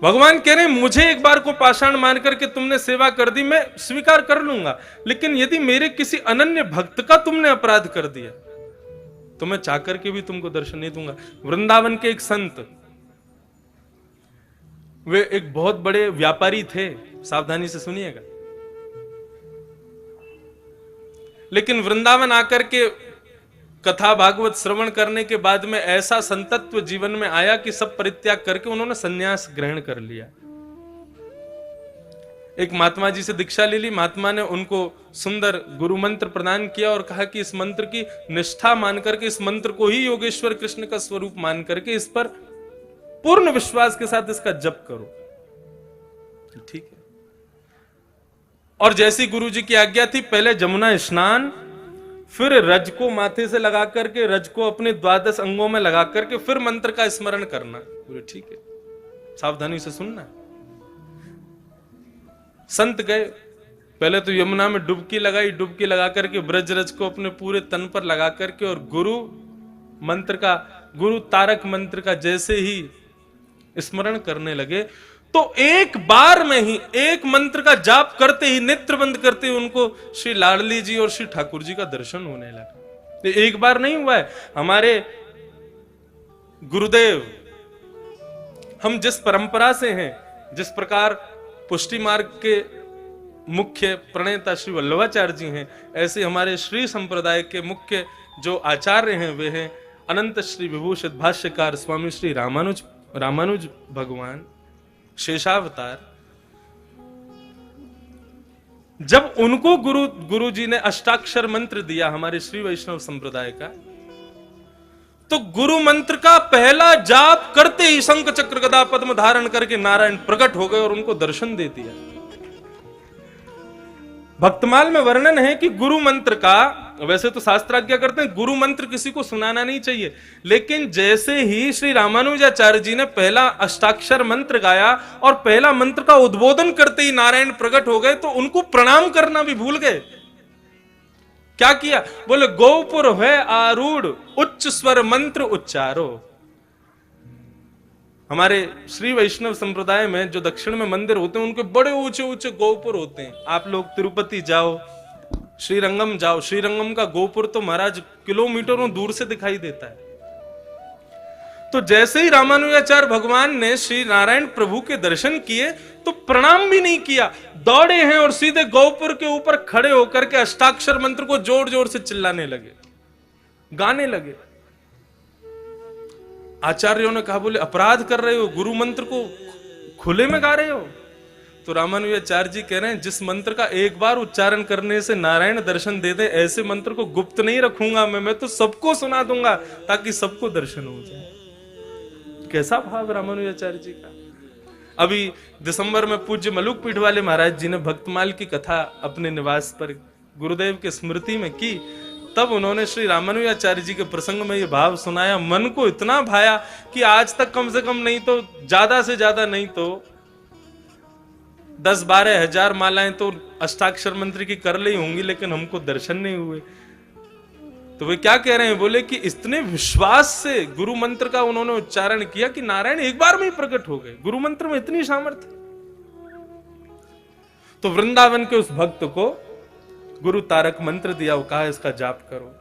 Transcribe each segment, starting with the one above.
भगवान कह रहे हैं मुझे एक बार को पाषाण मान करके तुमने सेवा कर दी, मैं स्वीकार कर लूंगा, लेकिन यदि मेरे किसी अनन्य भक्त का तुमने अपराध कर दिया तो मैं चाह करके भी तुमको दर्शन नहीं दूंगा। वृंदावन के एक संत, वे एक बहुत बड़े व्यापारी थे, सावधानी से सुनिएगा, लेकिन वृंदावन आकर के कथा भागवत श्रवण करने के बाद में ऐसा संतत्व जीवन में आया कि सब परित्याग करके उन्होंने संन्यास ग्रहण कर लिया। एक महात्मा जी से दीक्षा ले ली, महात्मा ने उनको सुंदर गुरु मंत्र प्रदान किया और कहा कि इस मंत्र की निष्ठा मान करके, इस मंत्र को ही योगेश्वर कृष्ण का स्वरूप मान करके इस पर पूर्ण विश्वास के साथ इसका जप करो। ठीक है। और जैसी गुरु जी की आज्ञा थी, पहले जमुना स्नान, फिर रज को माथे से लगा करके, रज को अपने 12 अंगों में लगा करके फिर मंत्र का स्मरण करना। पूरे ठीक है, सावधानी से सुनना। संत गए, पहले तो यमुना में डुबकी लगाई, डुबकी लगा करके ब्रज रज को अपने पूरे तन पर लगा करके और गुरु मंत्र का, गुरु तारक मंत्र का जैसे ही स्मरण करने लगे तो एक बार में ही एक मंत्र का जाप करते ही, नेत्र बंद करते ही उनको श्री लाडली जी और श्री ठाकुर जी का दर्शन होने लगा। ये एक बार नहीं हुआ है। हमारे गुरुदेव, हम जिस परंपरा से हैं, जिस प्रकार पुष्टि मार्ग के मुख्य प्रणेता श्री वल्लभाचार्य जी हैं, ऐसे हमारे श्री संप्रदाय के मुख्य जो आचार्य हैं वे हैं अनंत श्री विभूषित भाष्यकार स्वामी श्री रामानुज भगवान शेषावतार। जब उनको गुरु जी ने अष्टाक्षर मंत्र दिया हमारे श्री वैष्णव संप्रदाय का, तो गुरु मंत्र का पहला जाप करते ही शंख चक्र गदा पद्म धारण करके नारायण प्रकट हो गए और उनको दर्शन दे दिया। भक्तमाल में वर्णन है कि गुरु मंत्र का, वैसे तो शास्त्राज्ञा करते हैं गुरु मंत्र किसी को सुनाना नहीं चाहिए, लेकिन जैसे ही श्री रामानुजाचार्य जी ने पहला अष्टाक्षर मंत्र गाया और पहला मंत्र का उद्बोधन करते ही नारायण प्रकट हो गए, तो उनको प्रणाम करना भी भूल गए। क्या किया? बोले गोपुर है आरूढ़ उच्च स्वर मंत्र उच्चारो। हमारे श्री वैष्णव संप्रदाय में जो दक्षिण में मंदिर होते हैं उनके बड़े ऊंचे ऊंचे गोपुर होते हैं। आप लोग तिरुपति जाओ, श्रीरंगम जाओ, श्रीरंगम का गोपुर तो महाराज किलोमीटरों दूर से दिखाई देता है। तो जैसे ही रामानुजाचार्य भगवान ने श्री नारायण प्रभु के दर्शन किए तो प्रणाम भी नहीं किया, दौड़े हैं और सीधे गोपुर के ऊपर खड़े होकर के अष्टाक्षर मंत्र को जोर जोर से चिल्लाने लगे, गाने लगे। आचार्यों ने कहा, बोले अपराध कर रहे हो, गुरु मंत्र को खुले में गा रहे हो। तो रामानुजाचार्य जी कह रहे हैं, जिस मंत्र का एक बार उच्चारण करने से नारायण दर्शन दे दे, ऐसे मंत्र को गुप्त नहीं रखूंगा मैं तो सबको सुना दूंगा ताकि सबको दर्शन हो जाए। कैसा भाव रामानुजाचार्य जी का। अभी दिसंबर में पूज्य मलुक पीठ वाले महाराज जी ने भक्तमाल की कथा अपने निवास पर गुरुदेव के स्मृति में की, तब उन्होंने श्री रामानुजाचार्य जी के प्रसंग में ये भाव सुनाया। मन को इतना भाया कि आज तक कम से कम नहीं तो ज्यादा से ज्यादा नहीं तो 10-12 हजार मालाएं तो अष्टाक्षर मंत्र की कर ली होंगी, लेकिन हमको दर्शन नहीं हुए। तो वे क्या कह रहे हैं, बोले कि इतने विश्वास से गुरु मंत्र का उन्होंने उच्चारण किया कि नारायण एक बार में ही प्रकट हो गए। गुरु मंत्र में इतनी सामर्थ्य। तो वृंदावन के उस भक्त को गुरु तारक मंत्र दिया, वो कहा इसका जाप करो।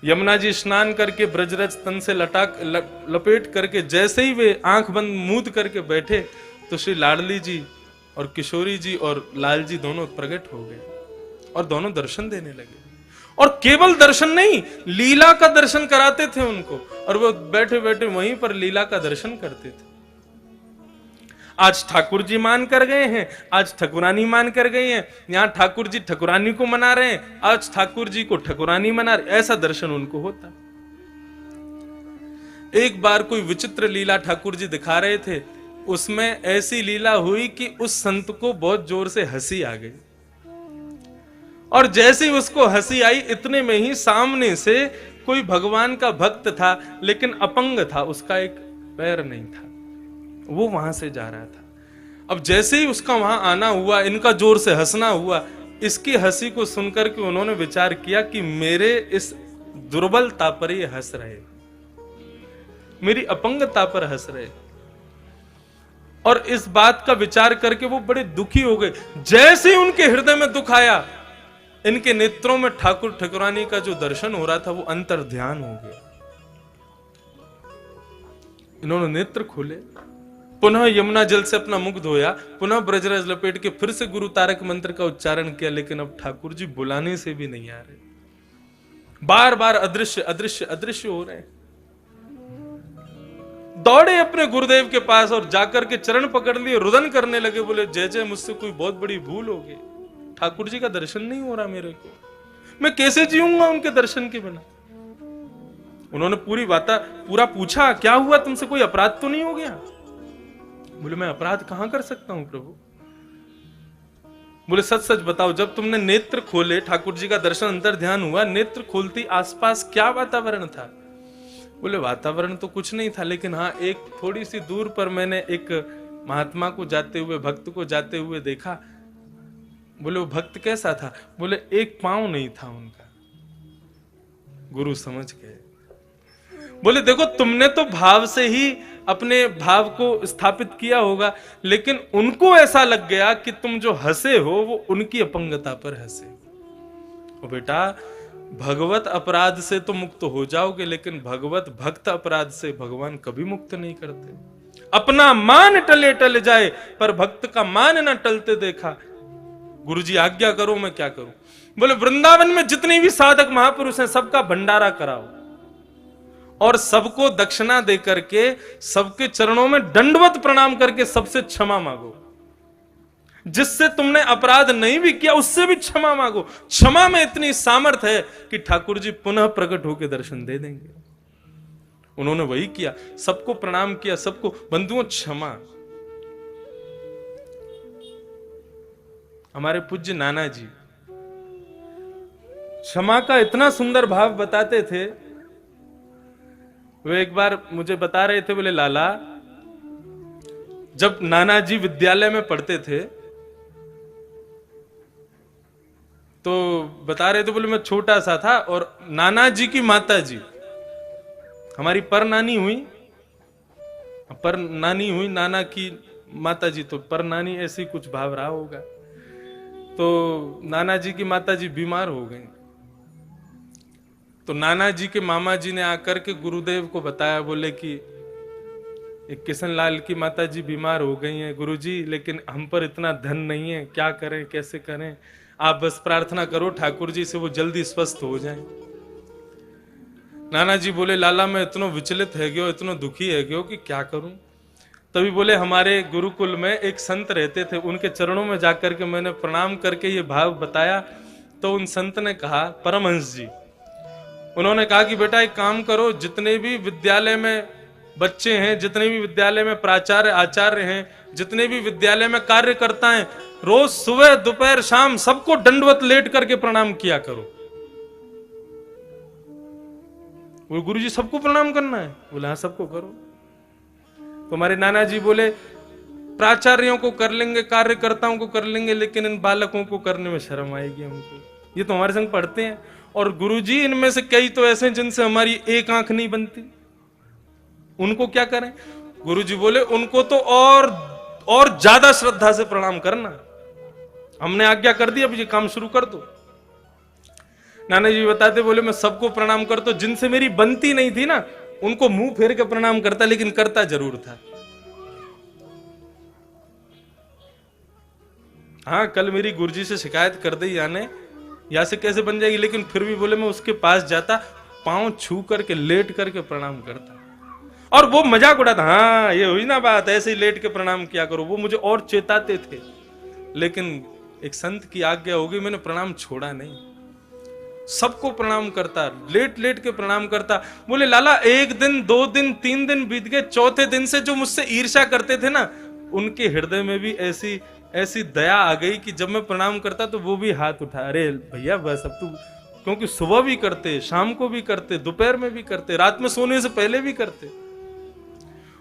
यमुना जी स्नान करके ब्रजरज तन से लपेट करके जैसे ही वे आंख बंद मूंद करके बैठे तो श्री लाडली जी और किशोरी जी और लाल जी दोनों प्रकट हो गए और दोनों दर्शन देने लगे। और केवल दर्शन नहीं, लीला का दर्शन कराते थे उनको, और वो बैठे बैठे वहीं पर लीला का दर्शन करते थे। आज ठाकुर जी मान कर गए हैं, आज ठकुरानी मान कर गई हैं, यहां ठाकुर जी ठकुरानी को मना रहे हैं, आज ठाकुर जी को ठकुरानी मना रहे, ऐसा दर्शन उनको होता। एक बार कोई विचित्र लीला ठाकुर जी दिखा रहे थे, उसमें ऐसी लीला हुई कि उस संत को बहुत जोर से हंसी आ गई, और जैसे ही उसको हंसी आई इतने में ही सामने से कोई भगवान का भक्त था, लेकिन अपंग था, उसका एक पैर नहीं था, वो वहां से जा रहा था। अब जैसे ही उसका वहां आना हुआ, इनका जोर से हंसना हुआ, इसकी हंसी को सुनकर के उन्होंने विचार किया कि मेरे इस दुर्बलता पर ये हंस रहे, मेरी अपंगता पर हंस रहे। और इस बात का विचार करके वो बड़े दुखी हो गए। जैसे ही उनके हृदय में दुख आया, इनके नेत्रों में ठाकुर ठकुरानी का जो दर्शन हो रहा था वो अंतर ध्यान हो गया। इन्होंने नेत्र खोले, पुनः यमुना जल से अपना मुख धोया, पुनः ब्रजरज लपेट के फिर से गुरु तारक मंत्र का उच्चारण किया, लेकिन अब ठाकुर जी बुलाने से भी नहीं आ रहे। बार बार अदृश्य अदृश्य अदृश्य हो रहे। दौड़े अपने गुरुदेव के पास और जाकर के चरण पकड़ लिए, रुदन करने लगे, बोले जय जय, मुझसे कोई बहुत बड़ी भूल हो गई, ठाकुर जी का दर्शन नहीं हो रहा मेरे को, मैं कैसे जीऊंगा उनके दर्शन के बिना। उन्होंने पूरा पूछा, क्या हुआ तुमसे, कोई अपराध तो नहीं हो गया? बोले मैं अपराध कहां कर सकता हूं प्रभु। बोले सच सच बताओ, जब तुमने नेत्र खोले, ठाकुर जी का दर्शन अंतर ध्यान हुआ, नेत्र खोलती आसपास क्या वातावरण था? बोले वातावरण तो कुछ नहीं था, लेकिन हाँ एक थोड़ी सी दूर पर मैंने एक महात्मा को जाते हुए, भक्त को जाते हुए देखा। बोले वो भक्त कैसा था? बोले एक पांव नहीं था उनका। गुरु समझ गए। बोले देखो, तुमने तो भाव से ही अपने भाव को स्थापित किया होगा, लेकिन उनको ऐसा लग गया कि तुम जो हंसे हो वो उनकी अपंगता पर हंसे। और बेटा, भगवत अपराध से तो मुक्त हो जाओगे, लेकिन भगवत भक्त अपराध से भगवान कभी मुक्त नहीं करते। अपना मान टले टल जाए, पर भक्त का मान न टलते देखा। गुरुजी आज्ञा करो, मैं क्या करूं? बोले वृंदावन में जितने भी साधक महापुरुष हैं, सबका भंडारा कराओ और सबको दक्षिणा दे करके, सबके चरणों में दंडवत प्रणाम करके सबसे क्षमा मांगो। जिससे तुमने अपराध नहीं भी किया उससे भी क्षमा मांगो। क्षमा में इतनी सामर्थ है कि ठाकुर जी पुनः प्रकट होकर दर्शन दे देंगे। उन्होंने वही किया, सबको प्रणाम किया, सबको। बंधुओं, क्षमा। हमारे पूज्य नाना जी क्षमा का इतना सुंदर भाव बताते थे। वे एक बार मुझे बता रहे थे, बोले लाला, जब नाना जी विद्यालय में पढ़ते थे तो बता रहे थे, बोले मैं छोटा सा था और नाना जी की माता जी, हमारी पर नानी हुई, नाना की माता जी, तो पर नानी ऐसी कुछ भाव रहा होगा। तो नाना जी की माता जी बीमार हो गई, तो नाना जी के मामा जी ने आकर के गुरुदेव को बताया, बोले कि एक किशन लाल की माता जी बीमार हो गई हैं गुरुजी, लेकिन हम पर इतना धन नहीं है, क्या करें, कैसे करें, आप बस प्रार्थना करो ठाकुर जी से वो जल्दी स्वस्थ हो जाएं। नाना जी बोले लाला, मैं इतना विचलित है गयो, इतना दुखी है गयो कि क्या करूं। तभी बोले हमारे गुरुकुल में एक संत रहते थे, उनके चरणों में जाकर के मैंने प्रणाम करके ये भाव बताया। तो उन संत ने कहा, परमहंस जी, उन्होंने कहा कि बेटा एक काम करो, जितने भी विद्यालय में बच्चे हैं, जितने भी विद्यालय में प्राचार्य आचार्य हैं, जितने भी विद्यालय में कार्यकर्ता हैं, रोज सुबह दोपहर शाम सबको दंडवत लेट करके प्रणाम किया करो। वो गुरुजी सबको प्रणाम करना है? बोले हाँ सबको करो। तो हमारे नाना जी बोले प्राचार्यों को कर लेंगे, कार्यकर्ताओं को कर लेंगे, लेकिन इन बालकों को करने में शर्म आएगी हमको, ये तो हमारे संग पढ़ते हैं। और गुरुजी इनमें से कई तो ऐसे हैं जिनसे हमारी एक आंख नहीं बनती, उनको क्या करें? गुरुजी बोले उनको तो और ज्यादा श्रद्धा से प्रणाम करना, हमने आज्ञा कर दी, अब ये काम शुरू कर दो। नाना जी बताते, बोले मैं सबको प्रणाम करता, जिनसे मेरी बनती नहीं थी ना उनको मुंह फेर के प्रणाम करता, लेकिन करता जरूर था। हाँ, कल मेरी गुरुजी से शिकायत कर दी याने, या से कैसे बन जाएगी, लेकिन फिर भी बोले मैं उसके पास जाता, पांव छू करके लेट करके प्रणाम करता, और वो मजाक उड़ाता, हाँ ये हुई ना बात, ऐसे ही लेट के प्रणाम किया करो। वो मुझे और चेताते थे, लेकिन एक संत की आज्ञा हो गई, मैंने प्रणाम छोड़ा नहीं, सबको प्रणाम करता, लेट लेट के प्रणाम करता। बोले लाला, एक दिन, 2 दिन, 3 दिन बीत गए, चौथे दिन से जो मुझसे ईर्ष्या करते थे ना, उनके हृदय में भी ऐसी दया आ गई कि जब मैं प्रणाम करता तो वो भी हाथ उठा, अरे भैया बस अब तू, क्योंकि सुबह भी करते, शाम को भी करते, दोपहर में भी करते, रात में सोने से पहले भी करते।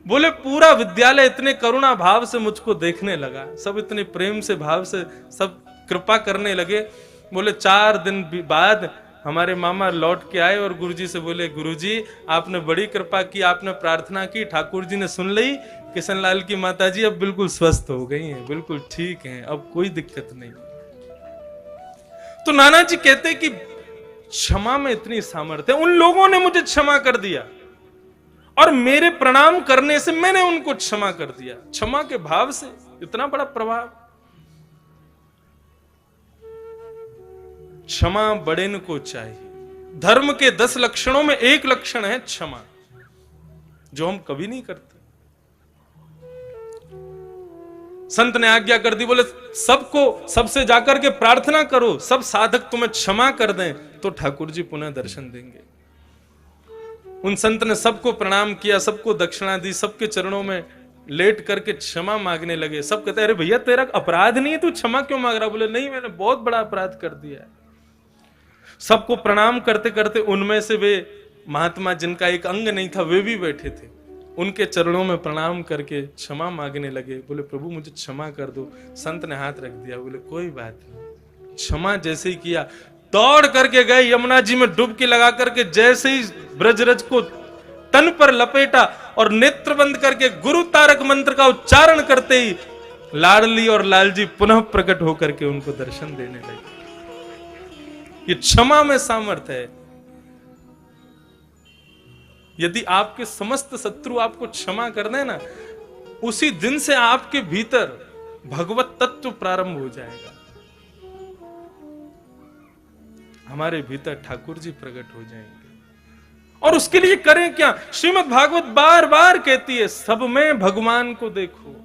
बोले पूरा विद्यालय इतने करुणा भाव से मुझको देखने लगा, सब इतने प्रेम से भाव से सब कृपा करने लगे। बोले 4 दिन बाद हमारे मामा लौट के आए और गुरुजी से बोले, गुरुजी आपने बड़ी कृपा की, आपने प्रार्थना की, ठाकुर जी ने सुन ली, किशनलाल की माताजी अब बिल्कुल स्वस्थ हो गई हैं, बिल्कुल ठीक हैं, अब कोई दिक्कत नहीं। तो नाना जी कहते कि क्षमा में इतनी सामर्थ्य है। उन लोगों ने मुझे क्षमा कर दिया और मेरे प्रणाम करने से मैंने उनको क्षमा कर दिया। क्षमा के भाव से इतना बड़ा प्रभाव। क्षमा बड़ेन को चाहिए। धर्म के 10 लक्षणों में एक लक्षण है क्षमा, जो हम कभी नहीं करते। संत ने आज्ञा कर दी, बोले सबको सबसे जाकर के प्रार्थना करो, सब साधक तुम्हें क्षमा कर दें तो ठाकुर जी पुनः दर्शन देंगे। उन संत ने सबको प्रणाम किया, सबको दक्षिणा दी, सबके चरणों में लेट करके क्षमा मांगने लगे। सब कहते अरे भैया तेरा अपराध नहीं है, तू क्षमा क्यों मांग रहा? बोले नहीं, मैंने बहुत बड़ा अपराध कर दिया है। सबको प्रणाम करते करते उनमें से वे महात्मा जिनका एक अंग नहीं था वे भी बैठे थे, उनके चरणों में प्रणाम करके क्षमा मांगने लगे। बोले प्रभु मुझे क्षमा कर दो। संत ने हाथ रख दिया, बोले कोई बात नहीं। क्षमा जैसे ही किया, दौड़ करके गए यमुना जी में डुबकी लगा करके, जैसे ही ब्रजरज को तन पर लपेटा और नेत्र बंद करके गुरु तारक मंत्र का उच्चारण करते ही लाडली और लालजी पुनः प्रकट होकर के उनको दर्शन देने लगे। ये क्षमा में सामर्थ्य है। यदि आपके समस्त शत्रु आपको क्षमा कर दें ना, उसी दिन से आपके भीतर भगवत तत्व प्रारंभ हो जाएगा। हमारे भीतर ठाकुर जी प्रकट हो जाएंगे। और उसके लिए करें क्या? श्रीमद् भागवत बार बार कहती है, सब में भगवान को देखो।